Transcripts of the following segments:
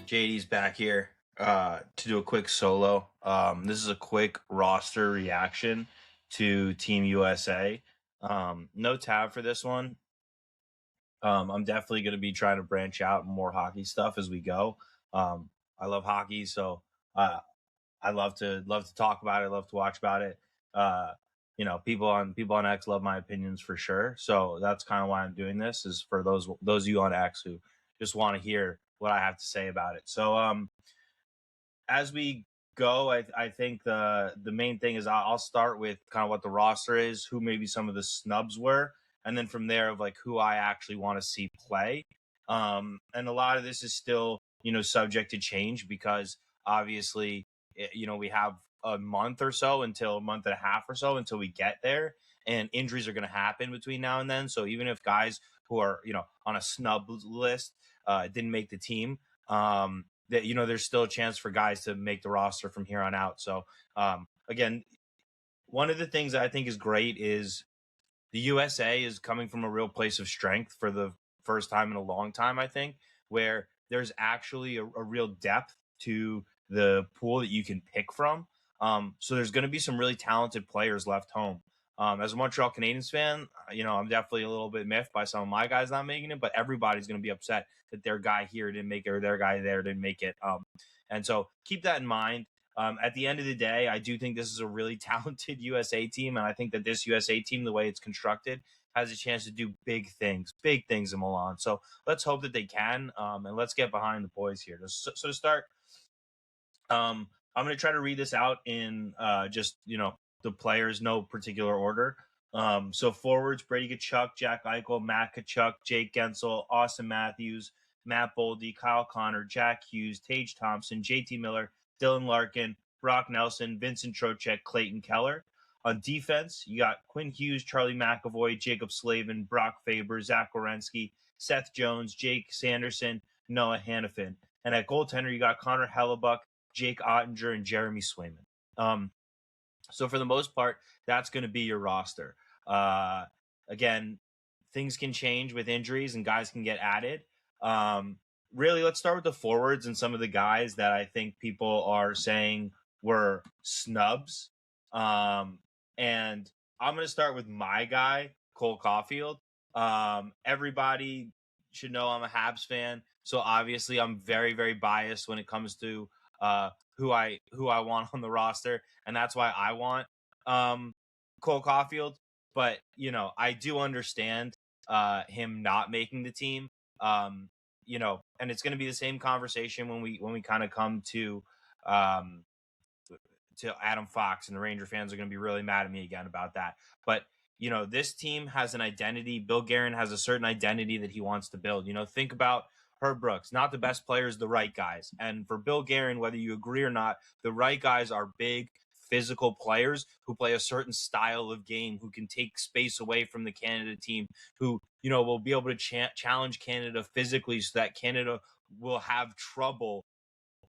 JD's back here to do a quick solo. This is a quick roster reaction to Team USA. No tab for this one. I'm definitely going to be trying to branch out more hockey stuff as we go. I love hockey, so uh, I love to talk about it. I love to watch about it. People on X love my opinions for sure. So that's kind of why I'm doing this, is for those of you on X who just want to hear what I have to say about it. So as we go, I think the main thing is I'll start with kind of what the roster is, who maybe some of the snubs were, and then from there of like who I actually want to see play. And a lot of this is still subject to change because obviously we have a month or so, until a month and a half or so until we get there, and injuries are going to happen between now and then. So even if guys who are on a snub list didn't make the team, that there's still a chance for guys to make the roster from here on out. So again, one of the things that I think is great is the USA is coming from a real place of strength for the first time in a long time, I think, where there's actually a real depth to the pool that you can pick from. So there's going to be some really talented players left home. As a Montreal Canadiens fan, I'm definitely a little bit miffed by some of my guys not making it, but everybody's going to be upset that their guy here didn't make it or their guy there didn't make it. And so keep that in mind. At the end of the day, I do think this is a really talented USA team, and I think that this USA team, the way it's constructed, has a chance to do big things in Milan. So let's hope that they can, and let's get behind the boys here. So to start, I'm going to try to read this out in just the players, no particular order. So forwards: Brady Tkachuk, Jack Eichel, Matt Tkachuk, Jake Gensel, Auston Matthews, Matt Boldy, Kyle Connor, Jack Hughes, Tage Thompson, JT Miller, Dylan Larkin, Brock Nelson, Vincent Trocheck, Clayton Keller. On defense, you got Quinn Hughes, Charlie McAvoy, Jaccob Slavin, Brock Faber, Zach Werenski, Seth Jones, Jake Sanderson, Noah Hannafin. And at goaltender, you got Connor Hellebuyck, Jake Oettinger, and Jeremy Swayman. So for the most part, that's going to be your roster. Again, things can change with injuries and guys can get added. Really, let's start with the forwards and some of the guys that I think people are saying were snubs. And I'm going to start with my guy, Cole Caulfield. Everybody should know I'm a Habs fan, so obviously I'm very, very biased when it comes to who I want on the roster, and that's why I want Cole Caulfield. But I do understand him not making the team. And it's going to be the same conversation when we kind of come to Adam Fox, and the Ranger fans are going to be really mad at me again about that. But this team has an identity. Bill Guerin has a certain identity that he wants to build. Think about Herb Brooks, not the best players, the right guys. And for Bill Guerin, whether you agree or not, the right guys are big, physical players who play a certain style of game, who can take space away from the Canada team, who will be able to challenge Canada physically, so that Canada will have trouble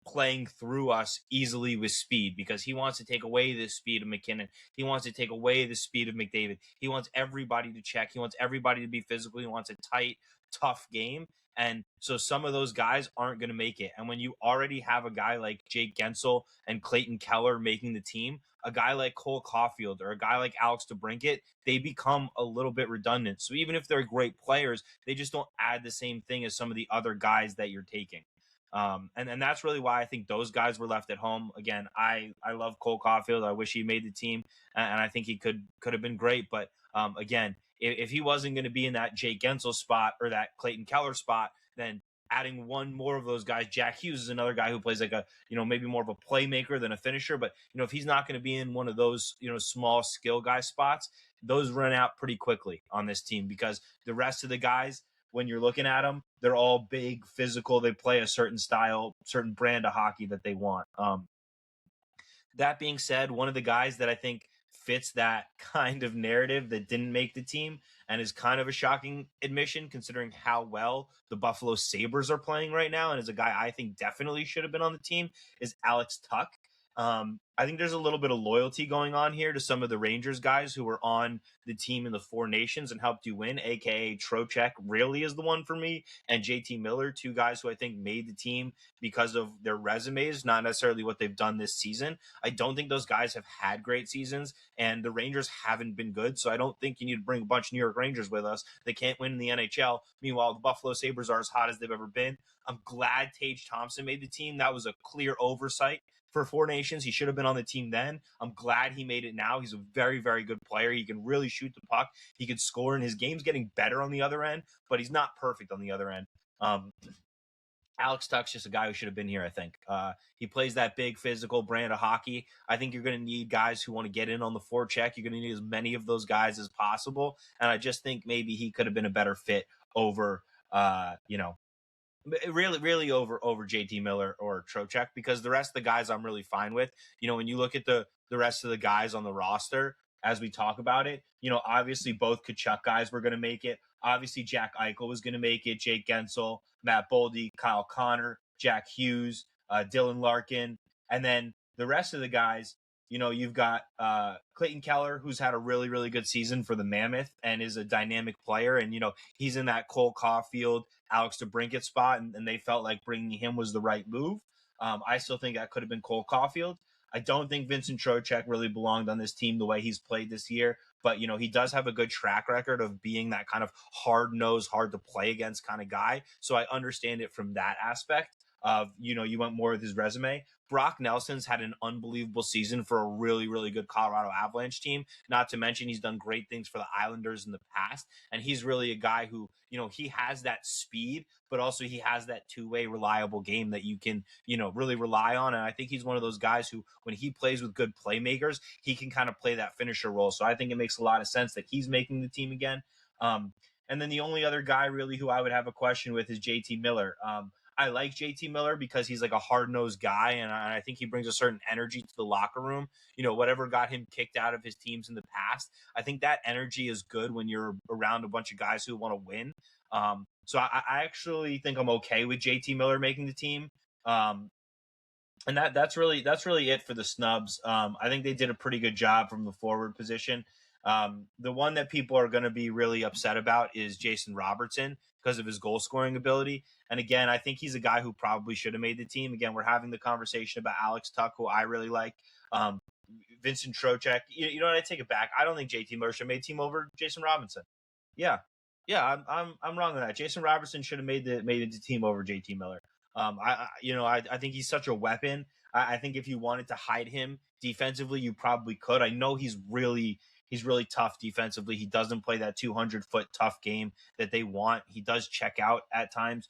playing through us easily with speed, because he wants to take away the speed of McKinnon. He wants to take away the speed of McDavid. He wants everybody to check. He wants everybody to be physical. He wants a tight, tough game. And so some of those guys aren't going to make it. And when you already have a guy like Jake Gensel and Clayton Keller making the team, a guy like Cole Caulfield or a guy like Alex DeBrincat, they become a little bit redundant. So even if they're great players, they just don't add the same thing as some of the other guys that you're taking. And that's really why I think those guys were left at home. Again, I love Cole Caulfield. I wish he made the team, and I think he could have been great. But again, if he wasn't going to be in that Jake Gensel spot or that Clayton Keller spot, then adding one more of those guys. Jack Hughes is another guy who plays like a maybe more of a playmaker than a finisher. But if he's not going to be in one of those small skill guy spots, those run out pretty quickly on this team, because the rest of the guys, when you're looking at them, they're all big, physical. They play a certain style, certain brand of hockey that they want. That being said, one of the guys that I think fits that kind of narrative that didn't make the team, and is kind of a shocking admission considering how well the Buffalo Sabres are playing right now, and is a guy I think definitely should have been on the team, is Alex Tuch. I think there's a little bit of loyalty going on here to some of the Rangers guys who were on the team in the Four Nations and helped you win, aka Trocheck really is the one for me, and JT Miller, two guys who I think made the team because of their resumes, not necessarily what they've done this season. I don't think those guys have had great seasons, and the Rangers haven't been good. So I don't think you need to bring a bunch of New York Rangers with us. They can't win in the NHL. Meanwhile, the Buffalo Sabres are as hot as they've ever been. I'm glad Tage Thompson made the team. That was a clear oversight for Four Nations. He should have been on the team then. I'm glad he made it now. He's a very, very good player. He can really shoot the puck. He can score, and his game's getting better on the other end, but he's not perfect on the other end. Alex Tuck's just a guy who should have been here, I think. He plays that big physical brand of hockey. I think you're going to need guys who want to get in on the forecheck. You're going to need as many of those guys as possible. And I just think maybe he could have been a better fit over, really over JT Miller or Trocheck, because the rest of the guys I'm really fine with. When you look at the rest of the guys on the roster as we talk about it, obviously both Tkachuk guys were going to make it. Obviously Jack Eichel was going to make it, Jake Gensel, Matt Boldy, Kyle Connor, Jack Hughes, Dylan Larkin, and then the rest of the guys. You've got Clayton Keller, who's had a really, really good season for the Mammoth and is a dynamic player. And, he's in that Cole Caulfield, Alex DeBrincat spot, and they felt like bringing him was the right move. I still think that could have been Cole Caulfield. I don't think Vincent Trocheck really belonged on this team the way he's played this year. But, he does have a good track record of being that kind of hard-nosed, hard-to-play against kind of guy. So I understand it from that aspect of, you went more with his resume. Brock Nelson's had an unbelievable season for a really, really good Colorado Avalanche team. Not to mention he's done great things for the Islanders in the past. And he's really a guy who, he has that speed, but also he has that two-way reliable game that you can, really rely on. And I think he's one of those guys who, when he plays with good playmakers, he can kind of play that finisher role. So I think it makes a lot of sense that he's making the team again. And then the only other guy really who I would have a question with is JT Miller. I like JT Miller because he's like a hard-nosed guy, and I think he brings a certain energy to the locker room. Whatever got him kicked out of his teams in the past, I think that energy is good when you're around a bunch of guys who want to win. So I actually think I'm okay with JT Miller making the team. And that's really it for the snubs. I think they did a pretty good job from the forward position. The one that people are going to be really upset about is Jason Robertson because of his goal scoring ability. And again, I think he's a guy who probably should have made the team. Again, we're having the conversation about Alex Tuck, who I really like. Vincent Trocheck. You know what? I take it back. I don't think JT Miller should have made the team over Jason Robinson. Yeah, I'm wrong on that. Jason Robertson should have made the team over JT Miller. I think he's such a weapon. I think if you wanted to hide him defensively, you probably could. I know he's really tough defensively. He doesn't play that 200-foot tough game that they want. He does check out at times,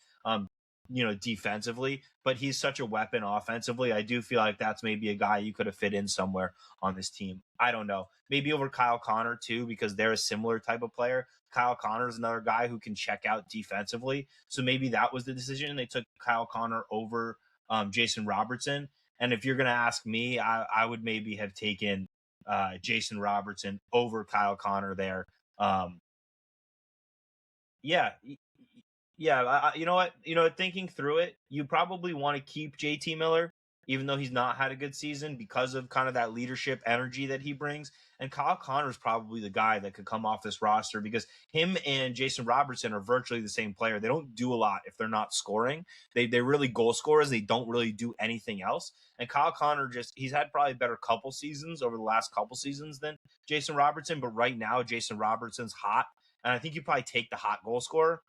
defensively, but he's such a weapon offensively. I do feel like that's maybe a guy you could have fit in somewhere on this team. I don't know. Maybe over Kyle Connor too, because they're a similar type of player. Kyle Connor is another guy who can check out defensively. So maybe that was the decision. They took Kyle Connor over Jason Robertson. And if you're going to ask me, I would maybe have taken Jason Robertson over Kyle Connor there. Yeah. You know what? Thinking through it, you probably want to keep JT Miller, even though he's not had a good season because of kind of that leadership energy that he brings. And Kyle Connor is probably the guy that could come off this roster because him and Jason Robertson are virtually the same player. They don't do a lot if they're not scoring. They're really goal scorers. They don't really do anything else. And Kyle Connor he's had probably better couple seasons over the last couple seasons than Jason Robertson. But right now, Jason Robertson's hot. And I think you probably take the hot goal scorer.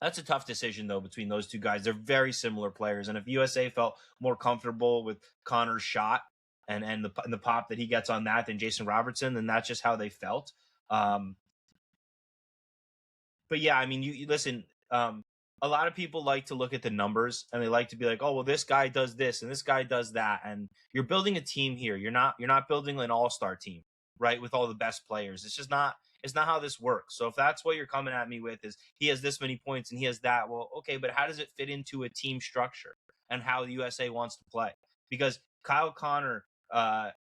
That's a tough decision, though, between those two guys. They're very similar players. And if USA felt more comfortable with Connor's shot and the pop that he gets on that than Jason Robertson, then that's just how they felt. But yeah, I mean, you listen, a lot of people like to look at the numbers and they like to be like, oh, well, this guy does this and this guy does that. And you're building a team here. You're not building an all-star team, right? With all the best players. It's not how this works. So if that's what you're coming at me with is he has this many points and he has that, well, okay, but how does it fit into a team structure and how the USA wants to play? Because Kyle Connor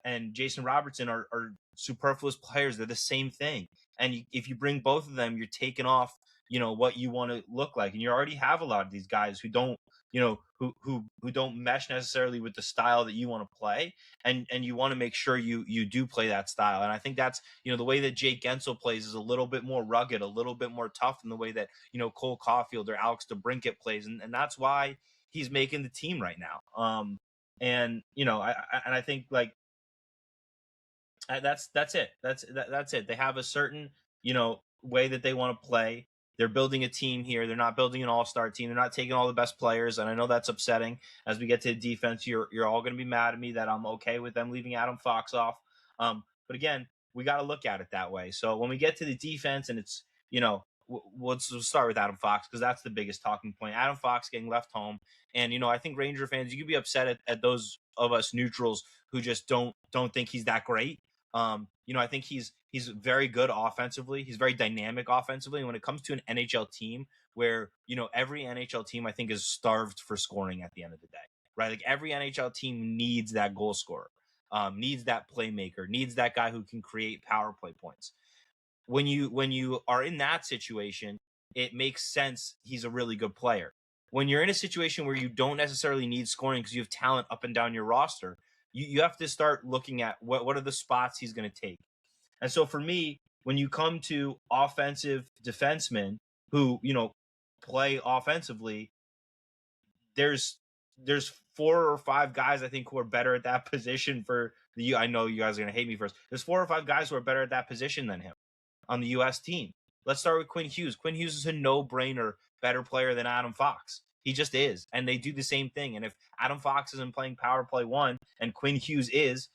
and Jason Robertson are superfluous players. They're the same thing. And if you bring both of them, you're taking off, what you want to look like. And you already have a lot of these guys who don't who don't mesh necessarily with the style that you want to play, and you want to make sure you do play that style. And I think that's, the way that Jake Gensel plays is a little bit more rugged, a little bit more tough than the way that, Cole Caulfield or Alex DeBrincat plays, and that's why he's making the team right now. And I think, like, that's it. That's it. They have a certain, way that they want to play. They're building a team here. They're not building an all-star team. They're not taking all the best players, and I know that's upsetting. As we get to defense, you're all going to be mad at me that I'm okay with them leaving Adam Fox off. But again, we got to look at it that way. So when we get to the defense, and it's, let's start with Adam Fox, because that's the biggest talking point. Adam Fox getting left home, and I think Ranger fans, you could be upset at those of us neutrals who just don't think he's that great. I think he's very good offensively. He's very dynamic offensively. And when it comes to an NHL team where, every NHL team, I think, is starved for scoring at the end of the day, right? Like, every NHL team needs that goal scorer, needs that playmaker, needs that guy who can create power play points. When you are in that situation, it makes sense he's a really good player. When you're in a situation where you don't necessarily need scoring because you have talent up and down your roster, you have to start looking at what are the spots he's going to take. And so for me, when you come to offensive defensemen who, play offensively, there's 4 or 5 guys, I think, who are better at that position for the, I know you guys are going to hate me first. There's 4 or 5 guys who are better at that position than him on the U.S. team. Let's start with Quinn Hughes. Quinn Hughes is a no-brainer better player than Adam Fox. He just is. And they do the same thing. And if Adam Fox isn't playing power play 1 and Quinn Hughes is,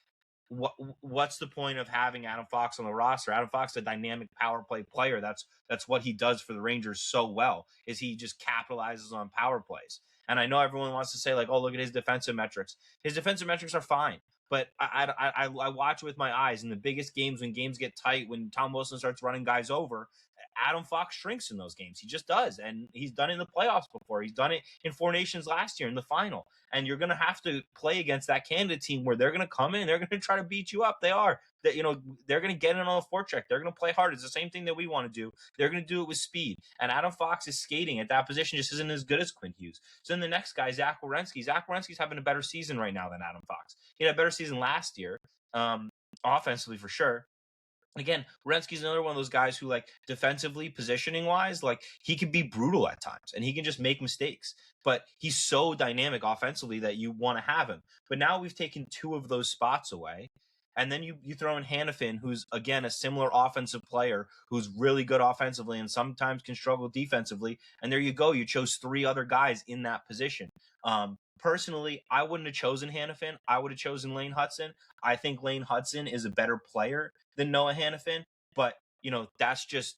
what's the point of having Adam Fox on the roster? Adam Fox is a dynamic power play player. That's what he does for the Rangers so well, is he just capitalizes on power plays. And I know everyone wants to say, like, oh, look at his defensive metrics. His defensive metrics are fine. But I watch with my eyes. In the biggest games, when games get tight, when Tom Wilson starts running guys over, Adam Fox shrinks in those games. He just does. And he's done it in the playoffs before. He's done it in 4 Nations last year in the final. And you're going to have to play against that Canada team where they're going to come in. They're going to try to beat you up. They are. They're going to get in on a forecheck. They're going to play hard. It's the same thing that we want to do. They're going to do it with speed. And Adam Fox is skating at that position just isn't as good as Quinn Hughes. So then the next guy, Zach Werenski. Zach Werenski's having a better season right now than Adam Fox. He had a better season last year, offensively for sure. Again, Werenski's another one of those guys who, like, defensively, positioning wise, like, he can be brutal at times and he can just make mistakes, but he's so dynamic offensively that you want to have him. But now we've taken 2 of those spots away. And then you throw in Hanifin, who's, again, a similar offensive player who's really good offensively and sometimes can struggle defensively. And there you go. You chose 3 other guys in that position. Personally, I wouldn't have chosen Hanifin. I would have chosen Lane Hutson. I think Lane Hutson is a better player than Noah Hanifin, but that's just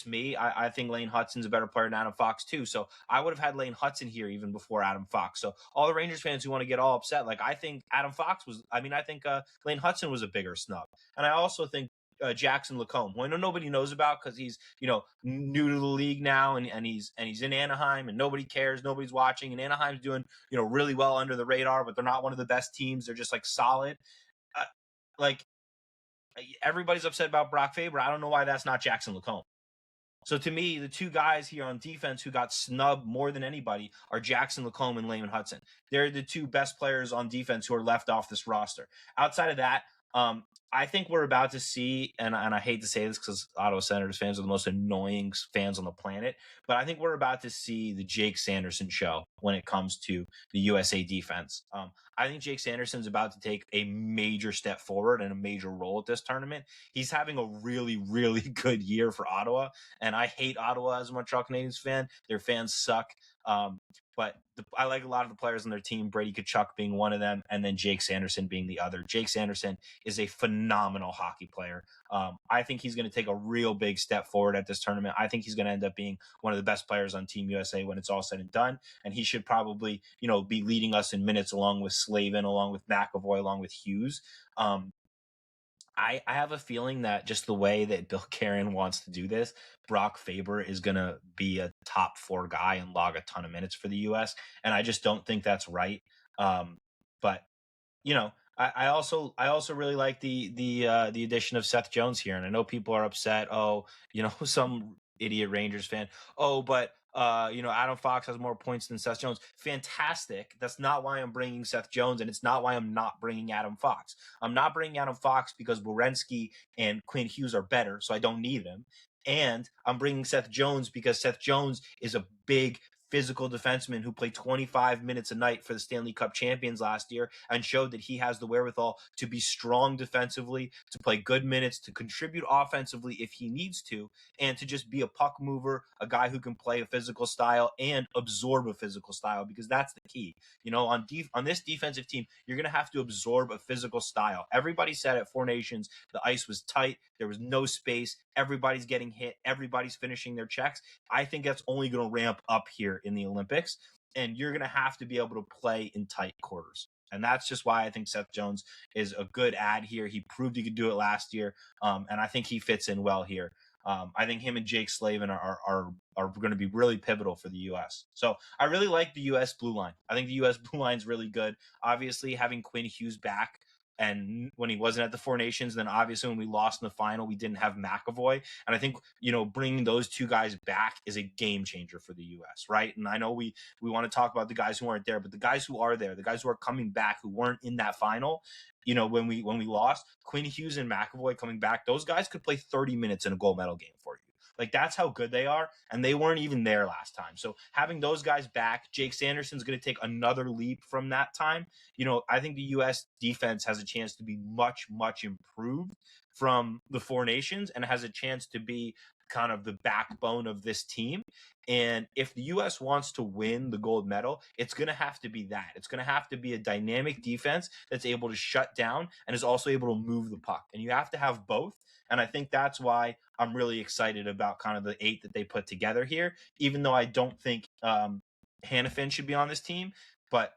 me. I think Lane Hutson's a better player than Adam Fox too. So I would have had Lane Hutson here even before Adam Fox. So all the Rangers fans who want to get all upset, like, I think Lane Hutson was a bigger snub. And I also think Jackson Lacombe, who I know nobody knows about because he's new to the league now, and he's in Anaheim and nobody cares, nobody's watching, and Anaheim's doing really well under the radar, but they're not one of the best teams. They're just, like, solid. Like, everybody's upset about Brock Faber. I don't know why that's not Jackson Lacombe. So to me, the 2 guys here on defense who got snubbed more than anybody are Jackson Lacombe and Lane Hutson. They're the 2 best players on defense who are left off this roster. Outside of that, I think we're about to see, and I hate to say this because Ottawa Senators fans are the most annoying fans on the planet, but I think we're about to see the Jake Sanderson show when it comes to the USA defense. I think Jake Sanderson's about to take a major step forward and a major role at this tournament. He's having a really, really good year for Ottawa, and I hate Ottawa as a Montreal Canadiens fan. Their fans suck. But I like a lot of the players on their team, Brady Tkachuk being one of them, and then Jake Sanderson being the other. Jake Sanderson is a phenomenal hockey player. I think he's going to take a real big step forward at this tournament. I think he's going to end up being one of the best players on Team USA when it's all said and done. And he should probably, be leading us in minutes along with Slavin, along with McAvoy, along with Hughes. I have a feeling that just the way that Bill Caron wants to do this, Brock Faber is going to be a top 4 guy and log a ton of minutes for the U.S. And I just don't think that's right. But I also really like the addition of Seth Jones here. And I know people are upset. Oh, some idiot Rangers fan. Oh, but Adam Fox has more points than Seth Jones. Fantastic. That's not why I'm bringing Seth Jones, and it's not why I'm not bringing Adam Fox. I'm not bringing Adam Fox because Werenski and Quinn Hughes are better, so I don't need him. And I'm bringing Seth Jones because Seth Jones is a big physical defenseman who played 25 minutes a night for the Stanley Cup champions last year and showed that he has the wherewithal to be strong defensively, to play good minutes, to contribute offensively if he needs to, and to just be a puck mover, a guy who can play a physical style and absorb a physical style, because that's the key. On this defensive team, you're going to have to absorb a physical style. Everybody said at Four Nations, the ice was tight. There was no space. Everybody's getting hit. Everybody's finishing their checks. I think that's only going to ramp up here in the Olympics, and you're going to have to be able to play in tight quarters. And that's just why I think Seth Jones is a good add here. He proved he could do it last year, and I think he fits in well here. I think him and Jake Slavin are going to be really pivotal for the U.S. So I really like the U.S. blue line. I think the U.S. blue line is really good. Obviously, having Quinn Hughes back, and when he wasn't at the Four Nations, then obviously when we lost in the final, we didn't have McAvoy. And I think, bringing those two guys back is a game changer for the U.S., right? And I know we want to talk about the guys who aren't there, but the guys who are there, the guys who are coming back who weren't in that final, when we lost, Quinn Hughes and McAvoy coming back, those guys could play 30 minutes in a gold medal game for you. Like, that's how good they are, and they weren't even there last time. So having those guys back, Jake Sanderson's going to take another leap from that time. I think the U.S. defense has a chance to be much, much improved from the Four Nations and has a chance to be kind of the backbone of this team. And if the U.S. wants to win the gold medal, it's going to have to be that. It's going to have to be a dynamic defense that's able to shut down and is also able to move the puck. And you have to have both. And I think that's why I'm really excited about kind of the 8 that they put together here, even though I don't think Hanifin should be on this team. But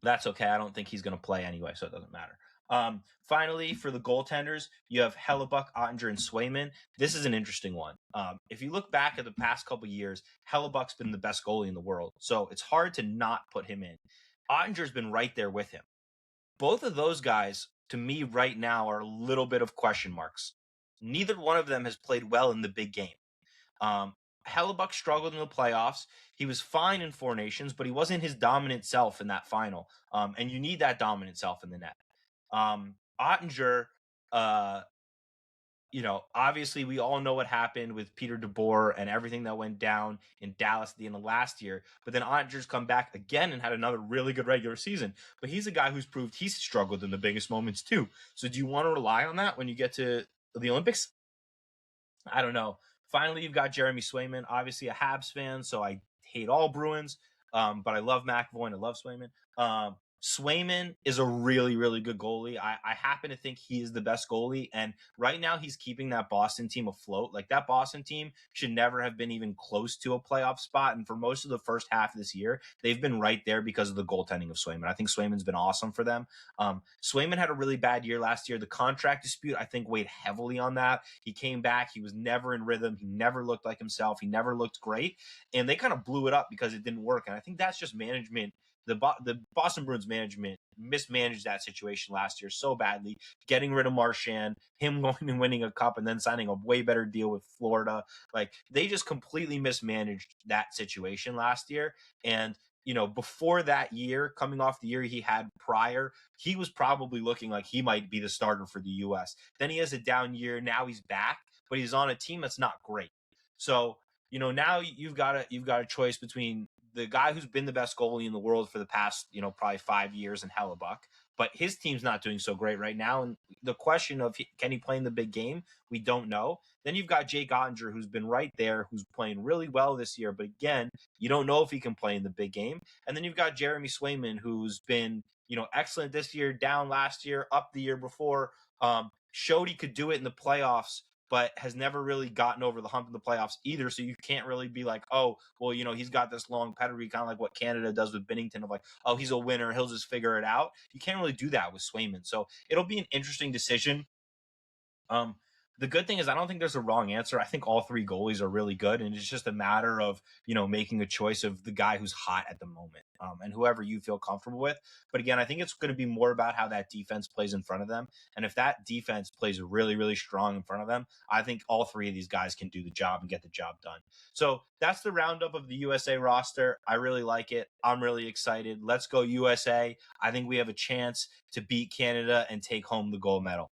that's okay. I don't think he's going to play anyway, so it doesn't matter. Finally, for the goaltenders, you have Hellebuyck, Oettinger, and Swayman. This is an interesting one. If you look back at the past couple of years, Hellebuyck's been the best goalie in the world, so it's hard to not put him in. Oettinger's been right there with him. Both of those guys, to me right now, are a little bit of question marks. Neither one of them has played well in the big game. Hellebuyck struggled in the playoffs. He was fine in Four Nations, but he wasn't his dominant self in that final. And you need that dominant self in the net. Oettinger, obviously we all know what happened with Peter DeBoer and everything that went down in Dallas at the end of last year. But then Oettinger's come back again and had another really good regular season. But he's a guy who's proved he's struggled in the biggest moments too. So do you want to rely on that when you get to the Olympics? I don't know. Finally, you've got Jeremy Swayman, obviously a Habs fan, so I hate all Bruins, but I love McAvoy and I love Swayman. Swayman is a really, really good goalie. I happen to think he is the best goalie, and right now he's keeping that Boston team afloat. Like, that Boston team should never have been even close to a playoff spot, and for most of the first half of this year, they've been right there because of the goaltending of Swayman. I think Swayman's been awesome for them. Swayman had a really bad year last year. The contract dispute, I think, weighed heavily on that. He came back. He was never in rhythm. He never looked like himself. He never looked great, and they kind of blew it up because it didn't work, and I think that's just management. The Boston Bruins management mismanaged that situation last year so badly, getting rid of Marchand, him going and winning a cup, and then signing a way better deal with Florida. Like, they just completely mismanaged that situation last year. And, before that year, coming off the year he had prior, he was probably looking like he might be the starter for the U.S. Then he has a down year. Now he's back, but he's on a team that's not great. So, now you've got a choice between the guy who's been the best goalie in the world for the past, probably 5 years in Hellebuyck, but his team's not doing so great right now. And the question of can he play in the big game, we don't know. Then you've got Jake Oettinger, who's been right there, who's playing really well this year. But again, you don't know if he can play in the big game. And then you've got Jeremy Swayman, who's been, excellent this year, down last year, up the year before, showed he could do it in the playoffs, but has never really gotten over the hump in the playoffs either. So you can't really be like, oh, well, he's got this long pedigree, kind of like what Canada does with Binnington, of like, oh, he's a winner, he'll just figure it out. You can't really do that with Swayman. So it'll be an interesting decision. the good thing is I don't think there's a wrong answer. I think all three goalies are really good, and it's just a matter of, making a choice of the guy who's hot at the moment, and whoever you feel comfortable with. But again, I think it's going to be more about how that defense plays in front of them. And if that defense plays really, really strong in front of them, I think all three of these guys can do the job and get the job done. So that's the roundup of the USA roster. I really like it. I'm really excited. Let's go USA. I think we have a chance to beat Canada and take home the gold medal.